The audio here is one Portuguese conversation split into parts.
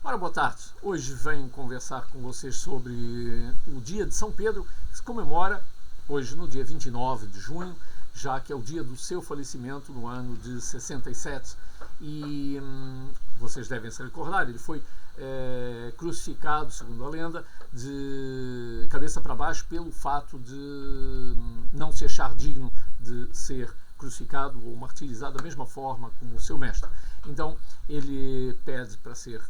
Ora, boa tarde. Hoje venho conversar com vocês sobre o dia de São Pedro, que se comemora hoje no dia 29 de junho, já que é o dia do seu falecimento no ano de 67. E vocês devem se recordar, ele foi crucificado, segundo a lenda, de cabeça para baixo pelo fato de não se achar digno de ser crucificado ou martirizado da mesma forma como o seu mestre. Então ele pede para ser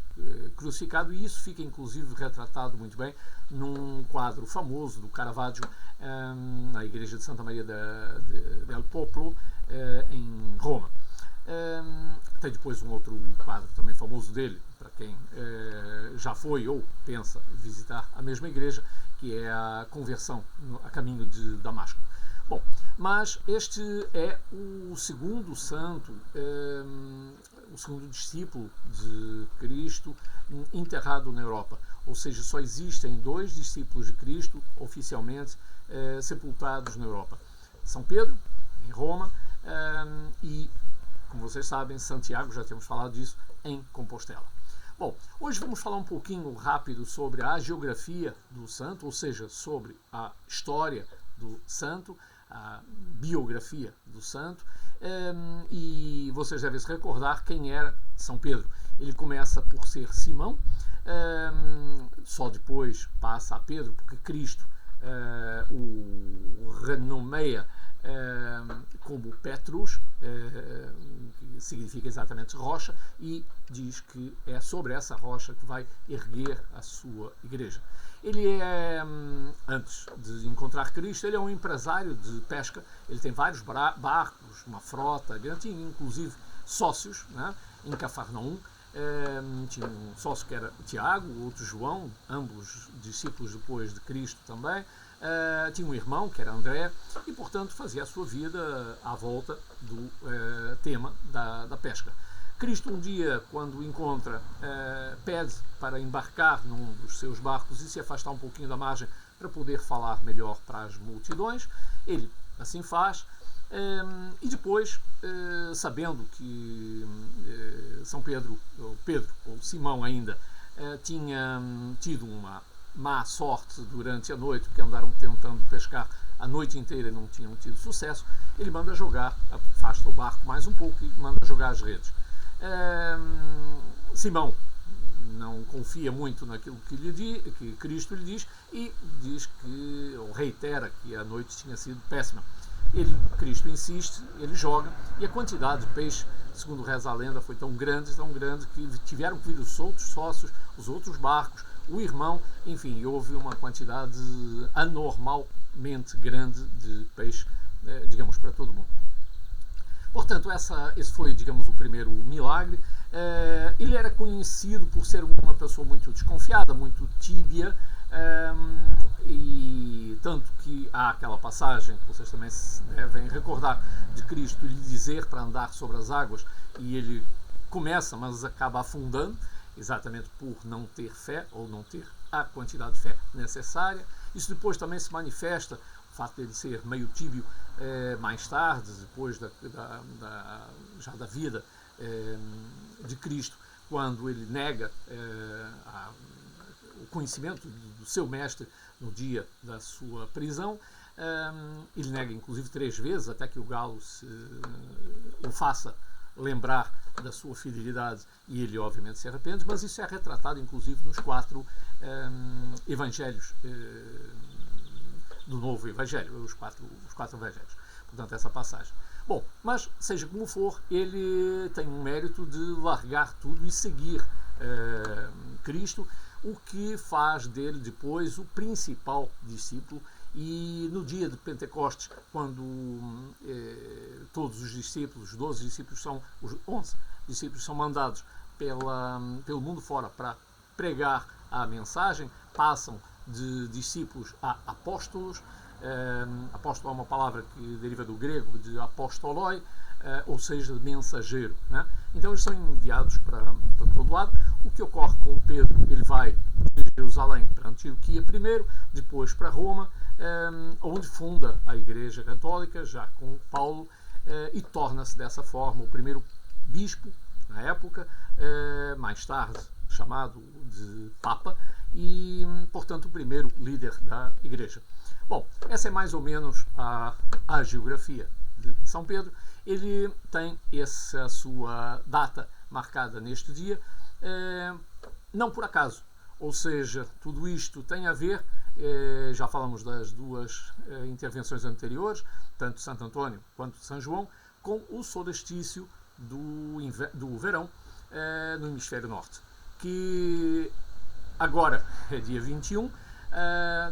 crucificado, e isso fica inclusive retratado muito bem num quadro famoso do Caravaggio na igreja de Santa Maria del Popolo, em Roma. Tem depois um outro quadro também famoso dele, para quem já foi ou pensa visitar a mesma igreja, que é a conversão a caminho de Damasco. Bom, mas este é o segundo santo, o segundo discípulo de Cristo enterrado na Europa. Ou seja, só existem 2 discípulos de Cristo oficialmente sepultados na Europa. São Pedro, em Roma, e, como vocês sabem, Santiago, já temos falado disso, em Compostela. Bom, hoje vamos falar um pouquinho rápido sobre a geografia do santo, ou seja, sobre a história do santo, a biografia do santo, e vocês devem se recordar quem era São Pedro. Ele começa por ser Simão, só depois passa a Pedro, porque Cristo o renomeia como Petrus, que significa exatamente rocha, e diz que é sobre essa rocha que vai erguer a sua igreja. Ele é, antes de encontrar Cristo, ele é um empresário de pesca. Ele tem vários barcos, uma frota grande, tinha inclusive sócios, né? Em Cafarnaum. Tinha um sócio que era Tiago, outro João, ambos discípulos depois de Cristo também. Tinha um irmão que era André, e portanto fazia a sua vida à volta do tema da pesca. Cristo um dia, quando o encontra, pede para embarcar num dos seus barcos e se afastar um pouquinho da margem para poder falar melhor para as multidões. Ele assim faz, e depois, sabendo que São Pedro, ou Simão ainda, tinha tido uma má sorte durante a noite, porque andaram tentando pescar a noite inteira e não tinham tido sucesso, ele manda jogar, afasta o barco mais um pouco e manda jogar as redes. Simão não confia muito naquilo que Cristo lhe diz, e diz que, ou reitera, que a noite tinha sido péssima. Cristo insiste, ele joga, e a quantidade de peixe, segundo reza a lenda, foi tão grande que tiveram que vir os outros sócios, os outros barcos, o irmão, enfim, houve uma quantidade anormalmente grande de peixe, digamos, para todo mundo. Portanto, esse foi, digamos, o primeiro milagre. Ele era conhecido por ser uma pessoa muito desconfiada, muito tíbia, e tanto que há aquela passagem que vocês também se devem recordar, de Cristo lhe dizer para andar sobre as águas, e ele começa, mas acaba afundando, exatamente por não ter fé, ou não ter a quantidade de fé necessária. Isso depois também se manifesta, o fato de ele ser meio tíbio, mais tarde, depois já da vida de Cristo, quando ele nega o conhecimento do seu mestre no dia da sua prisão. Ele nega inclusive 3 vezes, até que o galo o faça lembrar da sua fidelidade, e ele obviamente se arrepende, mas isso é retratado inclusive nos 4 evangelhos do Novo Evangelho, os quatro evangelhos. Portanto, essa passagem. Bom, mas seja como for, ele tem um mérito de largar tudo e seguir Cristo, o que faz dele depois o principal discípulo. E no dia de Pentecostes, quando todos os discípulos, os 12 discípulos, os 11 discípulos são mandados pelo mundo fora para pregar a mensagem, passam de discípulos a apóstolos. Apóstolo é uma palavra que deriva do grego de apostoloi, ou seja, de mensageiro, né? Então eles são enviados para todo lado. O que ocorre com Pedro? Ele vai de Jerusalém para Antioquia primeiro, depois para Roma, onde funda a Igreja Católica, já com Paulo, e torna-se dessa forma o primeiro bispo, na época, mais tarde chamado de Papa, e, portanto, o primeiro líder da Igreja. Bom, essa é mais ou menos a geografia de São Pedro. Ele tem essa sua data marcada neste dia, não por acaso. Ou seja, tudo isto tem a ver, já falamos das duas intervenções anteriores, tanto Santo Antônio quanto São João, com o solstício do verão no hemisfério norte, que agora é dia 21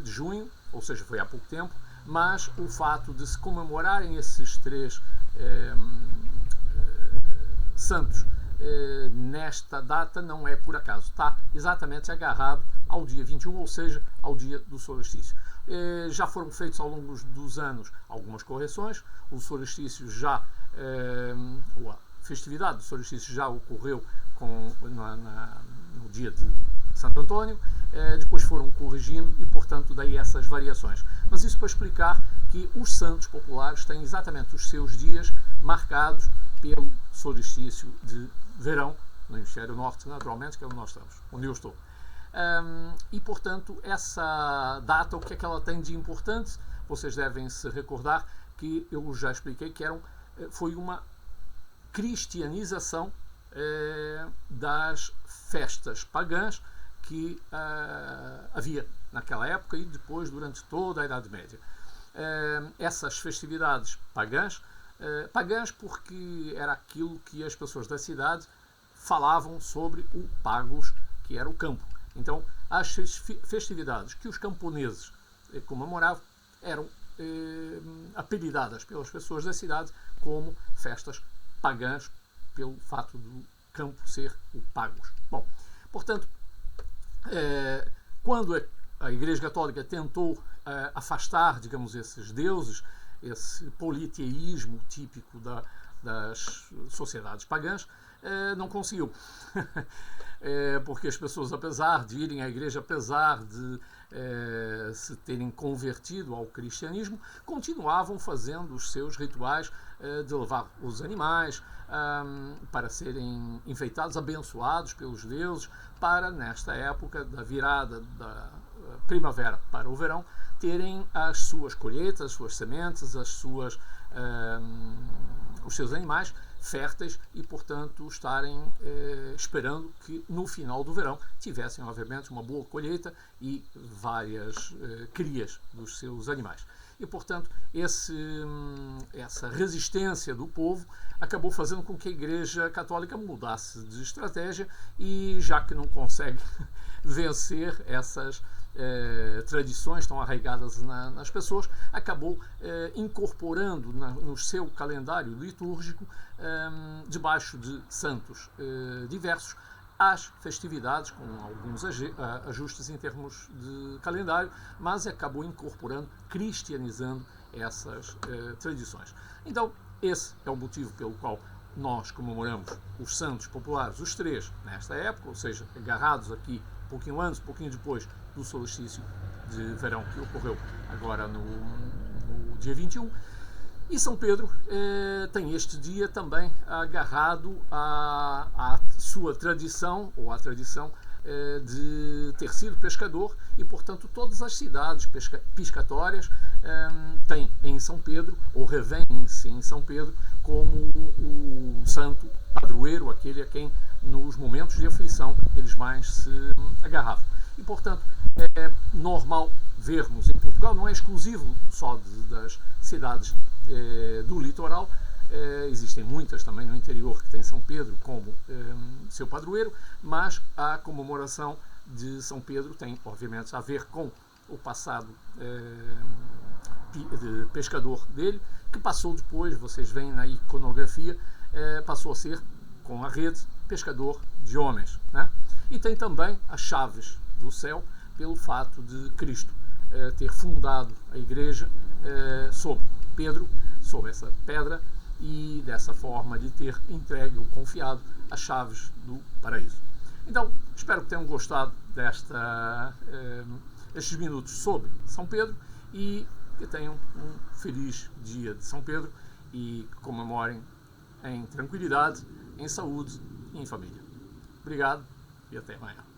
de junho, ou seja, foi há pouco tempo, mas o fato de se comemorarem esses três santos nesta data não é por acaso, está exatamente agarrado ao dia 21, ou seja, ao dia do solstício. Já foram feitos ao longo dos anos algumas correções, o solstício já, a festividade do solstício já ocorreu no dia de Santo Antônio, depois foram corrigindo e, portanto, daí essas variações. Mas isso para explicar que os santos populares têm exatamente os seus dias marcados pelo solstício de verão, no hemisfério norte, naturalmente, que é onde nós estamos, onde eu estou. E, portanto, essa data, o que é que ela tem de importante? Vocês devem se recordar que eu já expliquei que foi uma cristianização das festas pagãs que havia naquela época e depois durante toda a Idade Média. Essas festividades pagãs porque era aquilo que as pessoas da cidade falavam sobre o Pagos, que era o campo. Então, as festividades que os camponeses comemoravam eram apelidadas pelas pessoas da cidade como festas pagãs, pelo fato do campo ser o Pagos. Bom, portanto, quando a Igreja Católica tentou afastar, digamos, esses deuses, esse politeísmo típico das sociedades pagãs, não conseguiu. Porque as pessoas, apesar de irem à igreja, apesar de se terem convertido ao cristianismo, continuavam fazendo os seus rituais de levar os animais para serem enfeitados, abençoados pelos deuses, para, nesta época da virada da primavera para o verão, terem as suas colheitas, as suas sementes, os seus animais férteis e, portanto, estarem esperando que no final do verão tivessem, obviamente, uma boa colheita e várias crias dos seus animais. E, portanto, essa resistência do povo acabou fazendo com que a Igreja Católica mudasse de estratégia e, já que não consegue vencer essas tradições tão arraigadas nas pessoas, acabou incorporando no seu calendário litúrgico, debaixo de santos diversos, as festividades, com alguns ajustes em termos de calendário, mas acabou incorporando, cristianizando essas tradições. Então, esse é o motivo pelo qual nós comemoramos os santos populares, os três, nesta época, ou seja, agarrados aqui um pouquinho antes, um pouquinho depois do solstício de verão que ocorreu agora no dia 21. E São Pedro tem este dia também agarrado à sua tradição, ou à tradição de ter sido pescador, e, portanto, todas as cidades piscatórias têm em São Pedro, ou revêem-se em São Pedro, como o santo padroeiro, aquele a quem, nos momentos de aflição, eles mais se agarravam. E, portanto, é normal vermos em Portugal, não é exclusivo só das cidades do litoral, existem muitas também no interior que têm São Pedro como seu padroeiro, mas a comemoração de São Pedro tem, obviamente, a ver com o passado de pescador dele, que passou depois, vocês veem na iconografia, passou a ser, com a rede, pescador de homens, né? E tem também as chaves do céu, pelo fato de Cristo ter fundado a igreja sobre Pedro, sobre essa pedra, e dessa forma lhe ter entregue ou confiado as chaves do paraíso. Então, espero que tenham gostado estes minutos sobre São Pedro e que tenham um feliz dia de São Pedro e que comemorem em tranquilidade, em saúde e em família. Obrigado e até amanhã.